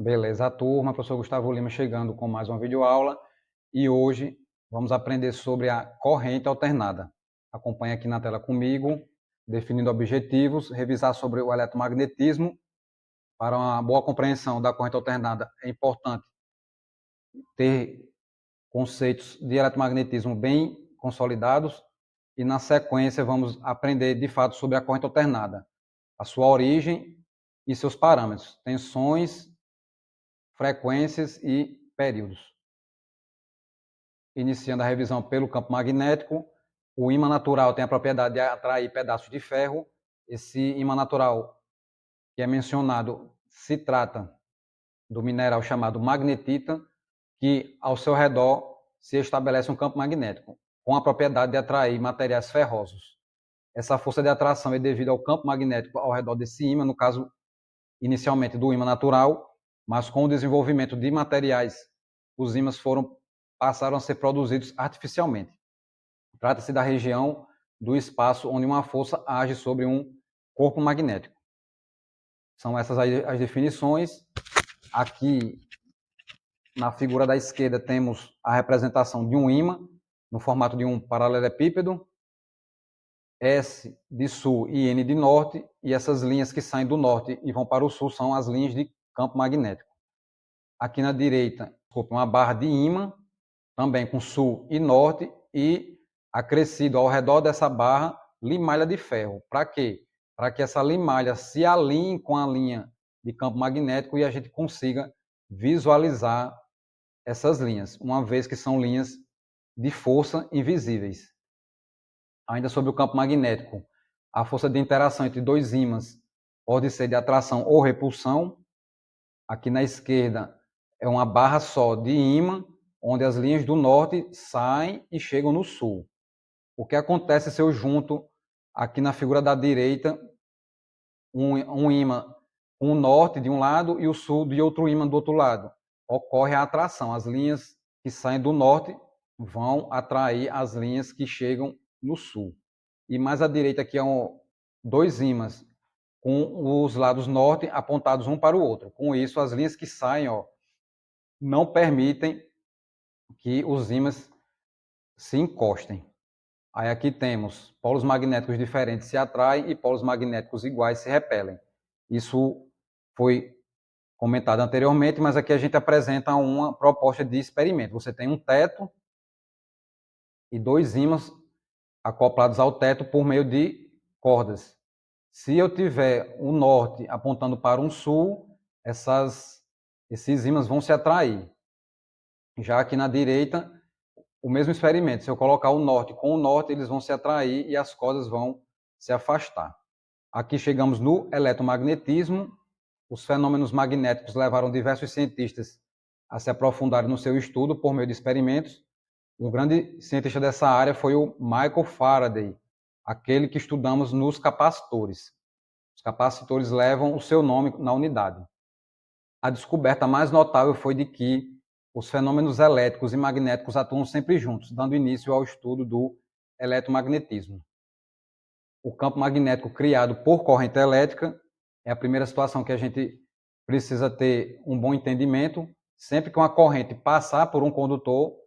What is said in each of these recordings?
Beleza, turma, professor Gustavo Lima chegando com mais uma videoaula e hoje vamos aprender sobre a corrente alternada. Acompanhe aqui na tela comigo, definindo objetivos, revisar sobre o eletromagnetismo. Para uma boa compreensão da corrente alternada é importante ter conceitos de eletromagnetismo bem consolidados e na sequência vamos aprender de fato sobre a corrente alternada, a sua origem e seus parâmetros, tensões, frequências e períodos. Iniciando a revisão pelo campo magnético, o ímã natural tem a propriedade de atrair pedaços de ferro. Esse ímã natural que é mencionado se trata do mineral chamado magnetita, que ao seu redor se estabelece um campo magnético, com a propriedade de atrair materiais ferrosos. Essa força de atração é devido ao campo magnético ao redor desse ímã, no caso, inicialmente do ímã natural, mas com o desenvolvimento de materiais, os ímãs passaram a ser produzidos artificialmente. Trata-se da região do espaço onde uma força age sobre um corpo magnético. São essas as definições. Aqui, na figura da esquerda, temos a representação de um ímã, no formato de um paralelepípedo, S de sul e N de norte, e essas linhas que saem do norte e vão para o sul são as linhas de campo magnético. Aqui na direita, uma barra de ímã, também com sul e norte, e acrescido ao redor dessa barra, limalha de ferro. Para quê? Para que essa limalha se alinhe com a linha de campo magnético e a gente consiga visualizar essas linhas, uma vez que são linhas de força invisíveis. Ainda sobre o campo magnético, a força de interação entre dois ímãs pode ser de atração ou repulsão. Aqui na esquerda é uma barra só de ímã, onde as linhas do norte saem e chegam no sul. O que acontece se eu junto, aqui na figura da direita, um ímã com o norte de um lado e o sul de outro ímã do outro lado? Ocorre a atração. As linhas que saem do norte vão atrair as linhas que chegam no sul. E mais à direita aqui dois ímãs com os lados norte apontados um para o outro. Com isso, as linhas que saem não permitem que os ímãs se encostem. Aí aqui temos polos magnéticos diferentes se atraem e polos magnéticos iguais se repelem. Isso foi comentado anteriormente, mas aqui a gente apresenta uma proposta de experimento. Você tem um teto e dois ímãs acoplados ao teto por meio de cordas. Se eu tiver o norte apontando para um sul, esses ímãs vão se atrair. Já aqui na direita, o mesmo experimento. Se eu colocar o norte com o norte, eles vão se atrair e as cordas vão se afastar. Aqui chegamos no eletromagnetismo. Os fenômenos magnéticos levaram diversos cientistas a se aprofundarem no seu estudo por meio de experimentos. Um grande cientista dessa área foi o Michael Faraday, aquele que estudamos nos capacitores. Os capacitores levam o seu nome na unidade. A descoberta mais notável foi de que os fenômenos elétricos e magnéticos atuam sempre juntos, dando início ao estudo do eletromagnetismo. O campo magnético criado por corrente elétrica é a primeira situação que a gente precisa ter um bom entendimento. Sempre que uma corrente passar por um condutor,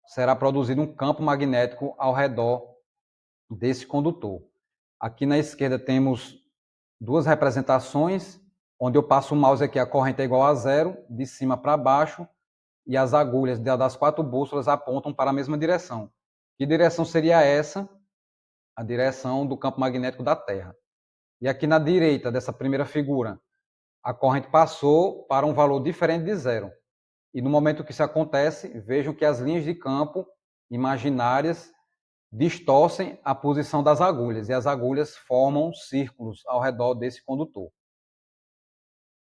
será produzido um campo magnético ao redor desse condutor. Aqui na esquerda temos duas representações, onde eu passo o mouse aqui, a corrente é igual a zero, de cima para baixo, e as agulhas das 4 bússolas apontam para a mesma direção. Que direção seria essa? A direção do campo magnético da Terra. E aqui na direita dessa primeira figura, a corrente passou para um valor diferente de zero. E no momento que isso acontece, vejam que as linhas de campo imaginárias distorcem a posição das agulhas, e as agulhas formam círculos ao redor desse condutor.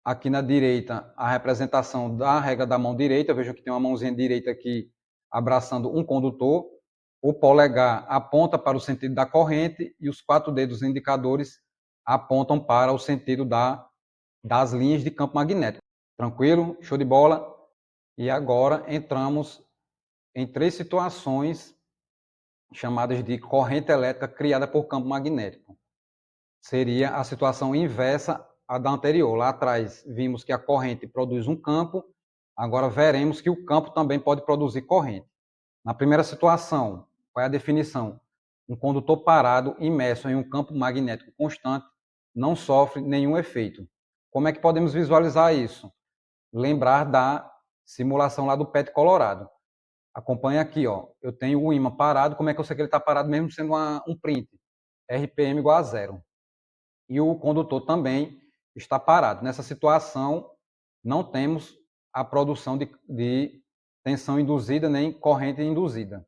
Aqui na direita, a representação da regra da mão direita. Vejam que tem uma mãozinha direita aqui abraçando um condutor. O polegar aponta para o sentido da corrente e os 4 dedos indicadores apontam para o sentido das linhas de campo magnético. Tranquilo? Show de bola? E agora entramos em 3 situações chamadas de corrente elétrica criada por campo magnético. Seria a situação inversa a da anterior. Lá atrás vimos que a corrente produz um campo, agora veremos que o campo também pode produzir corrente. Na primeira situação, qual é a definição? Um condutor parado, imerso em um campo magnético constante, não sofre nenhum efeito. Como é que podemos visualizar isso? Lembrar da simulação lá do PET colorado. Acompanha aqui, ó. Eu tenho o ímã parado. Como é que eu sei que ele está parado mesmo sendo um print? RPM igual a zero. E o condutor também está parado. Nessa situação, não temos a produção de tensão induzida nem corrente induzida.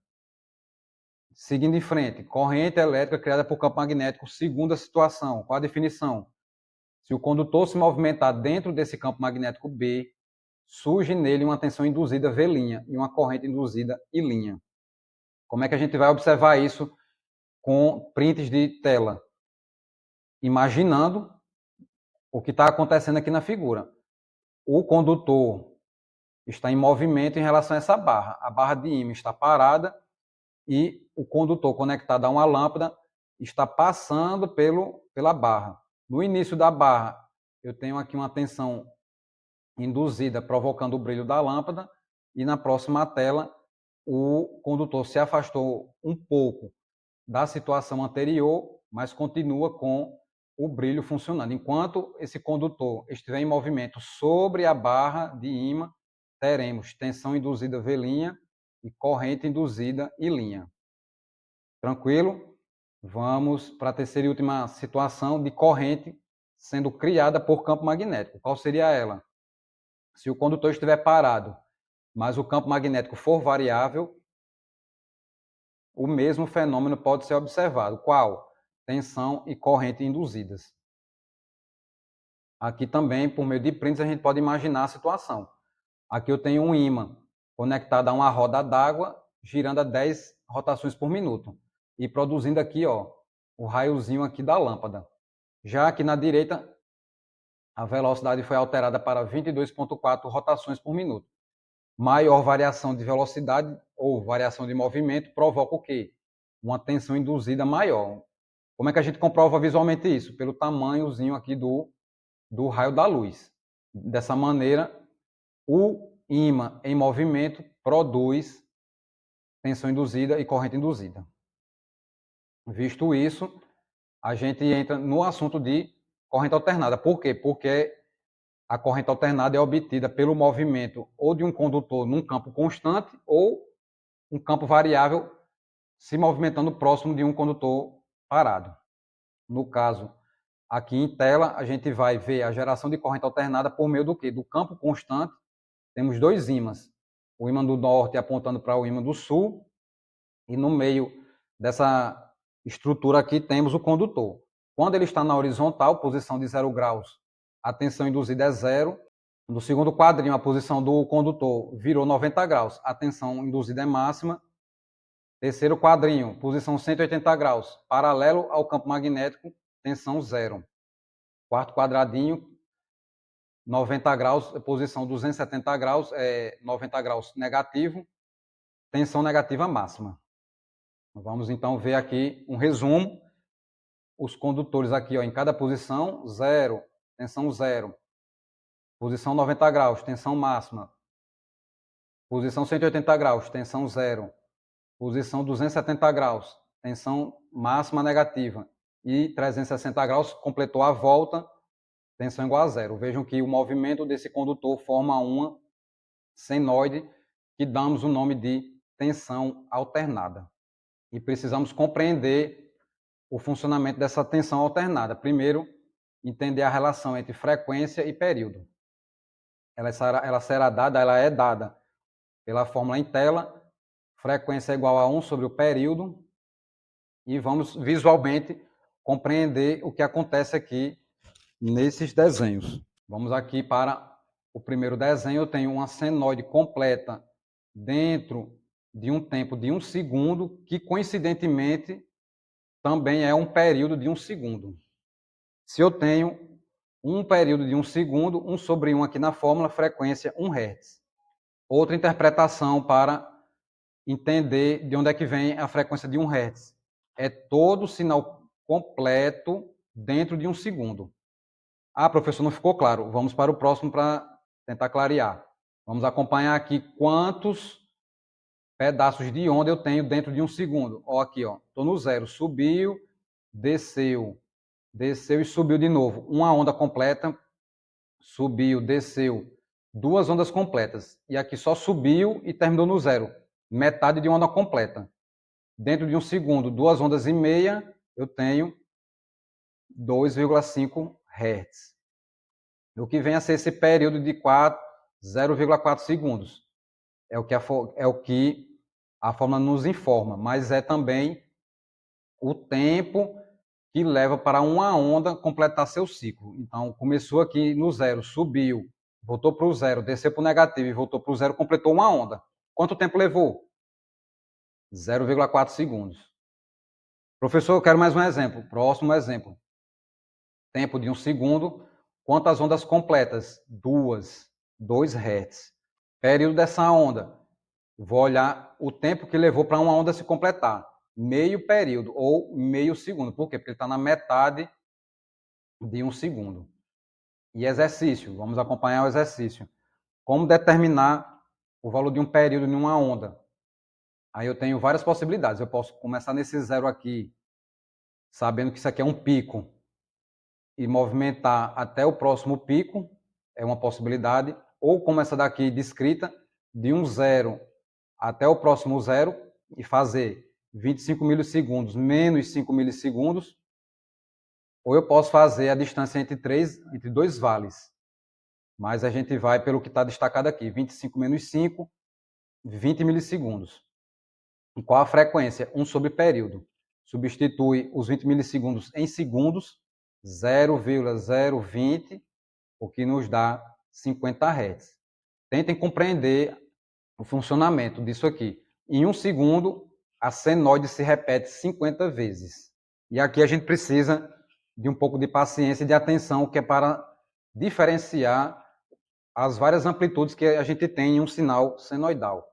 Seguindo em frente, corrente elétrica criada por campo magnético, segunda situação. Qual a definição? Se o condutor se movimentar dentro desse campo magnético B, surge nele uma tensão induzida V' e uma corrente induzida I'. Como é que a gente vai observar isso com prints de tela? Imaginando o que está acontecendo aqui na figura. O condutor está em movimento em relação a essa barra. A barra de ímã está parada e o condutor conectado a uma lâmpada está passando pela barra. No início da barra, eu tenho aqui uma tensão induzida provocando o brilho da lâmpada e na próxima tela o condutor se afastou um pouco da situação anterior, mas continua com o brilho funcionando. Enquanto esse condutor estiver em movimento sobre a barra de ímã, teremos tensão induzida V' e corrente induzida I'. Tranquilo? Vamos para a terceira e última situação de corrente sendo criada por campo magnético. Qual seria ela? Se o condutor estiver parado, mas o campo magnético for variável, o mesmo fenômeno pode ser observado. Qual? Tensão e corrente induzidas. Aqui também, por meio de prints, a gente pode imaginar a situação. Aqui eu tenho um ímã conectado a uma roda d'água, girando a 10 rotações por minuto. E produzindo aqui, ó, o raiozinho aqui da lâmpada. Já aqui na direita, a velocidade foi alterada para 22,4 rotações por minuto. Maior variação de velocidade ou variação de movimento provoca o quê? Uma tensão induzida maior. Como é que a gente comprova visualmente isso? Pelo tamanhozinho aqui do raio da luz. Dessa maneira, o ímã em movimento produz tensão induzida e corrente induzida. Visto isso, a gente entra no assunto de corrente alternada. Por quê? Porque a corrente alternada é obtida pelo movimento ou de um condutor num campo constante ou um campo variável se movimentando próximo de um condutor parado. No caso, aqui em tela, a gente vai ver a geração de corrente alternada por meio do quê? Do campo constante. Temos dois ímãs. O ímã do norte apontando para o ímã do sul e no meio dessa estrutura aqui temos o condutor. Quando ele está na horizontal, posição de 0 graus, a tensão induzida é zero. No segundo quadrinho, a posição do condutor virou 90 graus, a tensão induzida é máxima. Terceiro quadrinho, posição 180 graus, paralelo ao campo magnético, tensão zero. Quarto quadradinho, 90 graus, posição 270 graus, 90 graus negativo, tensão negativa máxima. Vamos então ver aqui um resumo. Os condutores aqui, ó, em cada posição, zero, tensão zero. Posição 90 graus, tensão máxima. Posição 180 graus, tensão zero. Posição 270 graus, tensão máxima negativa. E 360 graus, completou a volta, tensão igual a zero. Vejam que o movimento desse condutor forma uma senoide, que damos o nome de tensão alternada. E precisamos compreender o funcionamento dessa tensão alternada. Primeiro, entender a relação entre frequência e período. Ela é dada pela fórmula em tela. Frequência é igual a 1 sobre o período. E vamos visualmente compreender o que acontece aqui nesses desenhos. Vamos aqui para o primeiro desenho. Eu tenho uma senoide completa dentro de um tempo de 1 segundo, que coincidentemente também é um período de 1 segundo. Se eu tenho um período de 1 segundo, 1 sobre 1 aqui na fórmula, frequência 1 Hz. Outra interpretação para entender de onde é que vem a frequência de 1 Hz. É todo o sinal completo dentro de 1 segundo. Ah, professor, não ficou claro. Vamos para o próximo para tentar clarear. Vamos acompanhar aqui quantos pedaços de onda eu tenho dentro de um segundo. Ó, aqui, ó. Estou no zero. Subiu, desceu, desceu e subiu de novo. Uma onda completa, subiu, desceu. Duas ondas completas. E aqui só subiu e terminou no zero. Metade de onda completa. Dentro de um segundo, 2 ondas e meia, eu tenho 2,5 Hz. O que vem a ser esse período de 0,4 segundos. É o que a fórmula nos informa, mas é também o tempo que leva para uma onda completar seu ciclo. Então, começou aqui no zero, subiu, voltou para o zero, desceu para o negativo e voltou para o zero, completou uma onda. Quanto tempo levou? 0,4 segundos. Professor, eu quero mais um exemplo. Próximo exemplo. Tempo de um segundo. Quantas ondas completas? 2 Hz. Período dessa onda. Vou olhar o tempo que levou para uma onda se completar. Meio período ou meio segundo. Por quê? Porque ele está na metade de um segundo. E exercício. Vamos acompanhar o exercício. Como determinar o valor de um período em uma onda? Aí eu tenho várias possibilidades. Eu posso começar nesse zero aqui, sabendo que isso aqui é um pico, e movimentar até o próximo pico, é uma possibilidade. Ou como essa daqui descrita, de um zero até o próximo zero, e fazer 25 milissegundos menos 5 milissegundos. Ou eu posso fazer a distância entre dois vales. Mas a gente vai pelo que está destacado aqui, 25 menos 5, 20 milissegundos. E qual a frequência? 1 sobre período. Substitui os 20 milissegundos em segundos, 0,020, o que nos dá 50 Hz. Tentem compreender o funcionamento disso aqui. Em um segundo, a senoide se repete 50 vezes. E aqui a gente precisa de um pouco de paciência e de atenção, que é para diferenciar as várias amplitudes que a gente tem em um sinal senoidal.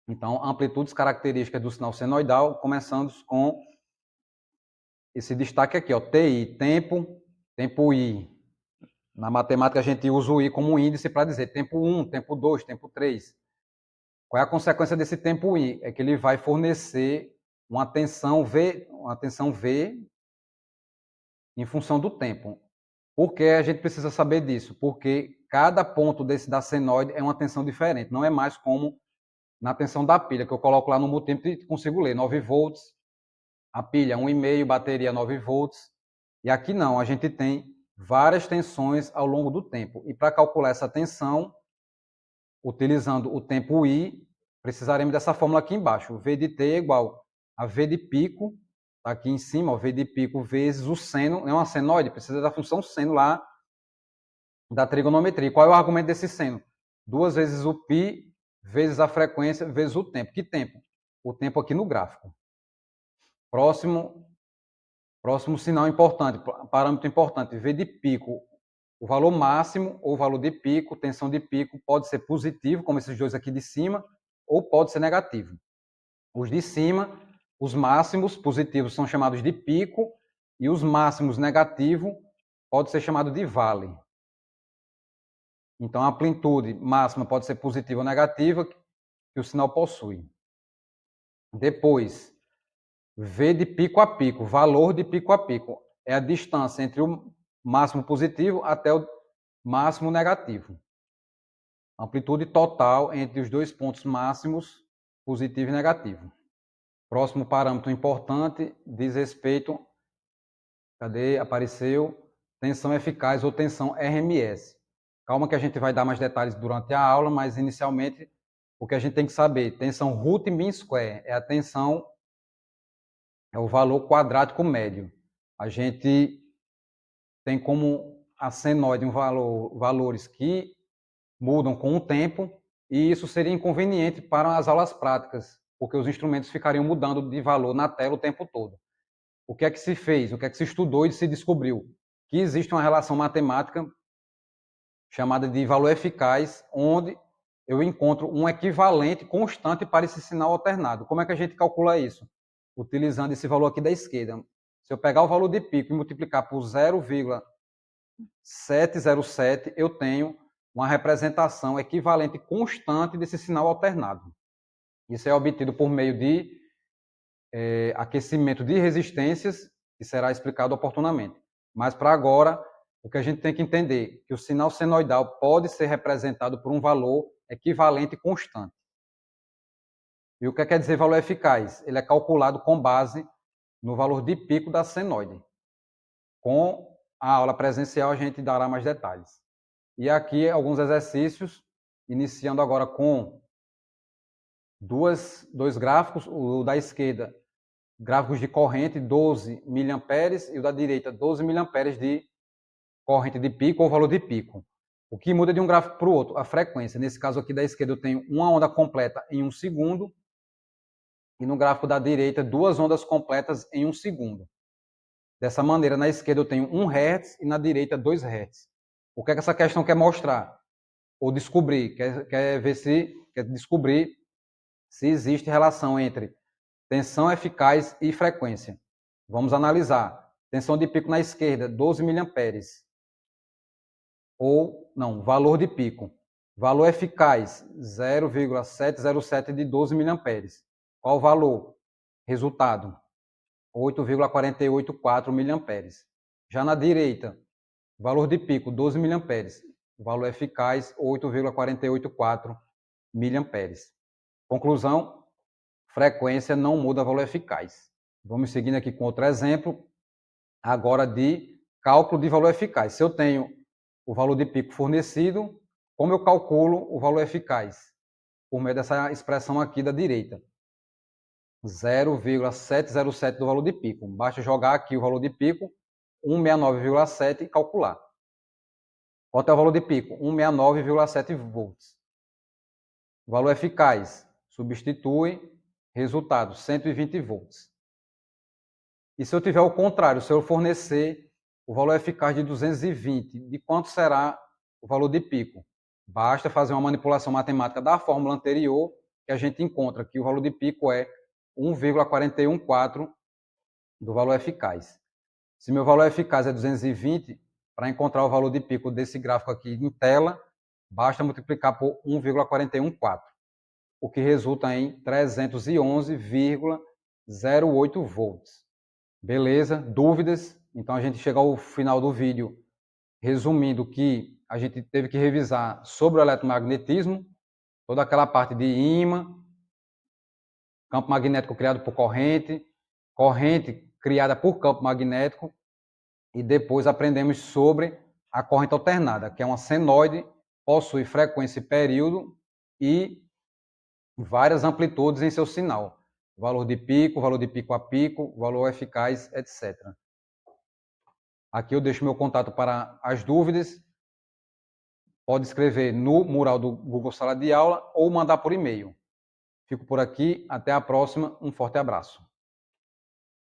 Então, amplitudes características do sinal senoidal, começando com esse destaque aqui, ó, TI, tempo I. Na matemática, a gente usa o I como índice para dizer tempo 1, tempo 2, tempo 3. Qual é a consequência desse tempo I? É que ele vai fornecer uma tensão V em função do tempo. Por que a gente precisa saber disso? Porque cada ponto da senoide é uma tensão diferente. Não é mais como na tensão da pilha, que eu coloco lá no multímetro e consigo ler 9 volts, a pilha 1,5, bateria 9 volts. E aqui não, a gente tem várias tensões ao longo do tempo. E para calcular essa tensão, utilizando o tempo I, precisaremos dessa fórmula aqui embaixo. V de T é igual a V de pico, está aqui em cima, ó, V de pico vezes o seno, é uma senoide, precisa da função seno lá da trigonometria. Qual é o argumento desse seno? 2 vezes o π vezes a frequência vezes o tempo. Que tempo? O tempo aqui no gráfico. Próximo sinal importante, parâmetro importante, V de pico. O valor máximo ou valor de pico, tensão de pico, pode ser positivo, como esses dois aqui de cima, ou pode ser negativo. Os de cima, os máximos positivos são chamados de pico, e os máximos negativos pode ser chamado de vale. Então, a amplitude máxima pode ser positiva ou negativa, que o sinal possui. Depois, V de pico a pico, valor de pico a pico, é a distância entre o máximo positivo até o máximo negativo. Amplitude total entre os dois pontos máximos, positivo e negativo. Próximo parâmetro importante diz respeito, cadê? Apareceu, tensão eficaz ou tensão RMS. Calma que a gente vai dar mais detalhes durante a aula, mas inicialmente o que a gente tem que saber, tensão root mean square, é a tensão, é o valor quadrático médio. A gente tem como a senoide valores que mudam com o tempo, e isso seria inconveniente para as aulas práticas, porque os instrumentos ficariam mudando de valor na tela o tempo todo. O que é que se fez? O que é que se estudou e se descobriu? Que existe uma relação matemática chamada de valor eficaz, onde eu encontro um equivalente constante para esse sinal alternado. Como é que a gente calcula isso? Utilizando esse valor aqui da esquerda. Se eu pegar o valor de pico e multiplicar por 0,020, 707, eu tenho uma representação equivalente constante desse sinal alternado. Isso é obtido por meio de aquecimento de resistências, que será explicado oportunamente. Mas, para agora, o que a gente tem que entender é que o sinal senoidal pode ser representado por um valor equivalente constante. E o que quer dizer valor eficaz? Ele é calculado com base no valor de pico da senoide. Com a aula presencial, a gente dará mais detalhes. E aqui alguns exercícios, iniciando agora com dois gráficos, o da esquerda, gráficos de corrente 12 mA e o da direita 12 mA de corrente de pico ou valor de pico. O que muda de um gráfico para o outro? A frequência. Nesse caso aqui da esquerda eu tenho uma onda completa em 1 segundo e no gráfico da direita 2 ondas completas em 1 segundo. Dessa maneira, na esquerda eu tenho 1 Hz e na direita 2 Hz. O que essa questão quer mostrar? Ou descobrir? Quer descobrir se existe relação entre tensão eficaz e frequência. Vamos analisar. Tensão de pico na esquerda, 12 mA. Ou, não, valor de pico. Valor eficaz, 0,707 de 12 mA. Qual o valor? Resultado, 8,484 mA. Já na direita, valor de pico, 12 mA. Valor eficaz, 8,484 mA. Conclusão, frequência não muda valor eficaz. Vamos seguindo aqui com outro exemplo, agora de cálculo de valor eficaz. Se eu tenho o valor de pico fornecido, como eu calculo o valor eficaz? Por meio dessa expressão aqui da direita. 0,707 do valor de pico. Basta jogar aqui o valor de pico, 169,7 e calcular. Qual é o valor de pico? 169,7 volts. Valor eficaz, substitui, resultado, 120 volts. E se eu tiver o contrário, se eu fornecer o valor eficaz de 220, de quanto será o valor de pico? Basta fazer uma manipulação matemática da fórmula anterior, que a gente encontra que o valor de pico é 1,414 do valor eficaz. Se meu valor eficaz é 220, para encontrar o valor de pico desse gráfico aqui em tela, basta multiplicar por 1,414, o que resulta em 311,08 volts. Beleza? Dúvidas? Então a gente chega ao final do vídeo resumindo que a gente teve que revisar sobre o eletromagnetismo, toda aquela parte de ímã, campo magnético criado por corrente, corrente criada por campo magnético, e depois aprendemos sobre a corrente alternada, que é uma senoide, possui frequência e período e várias amplitudes em seu sinal. Valor de pico a pico, valor eficaz, etc. Aqui eu deixo meu contato para as dúvidas. Pode escrever no mural do Google Sala de Aula ou mandar por e-mail. Fico por aqui, até a próxima, um forte abraço.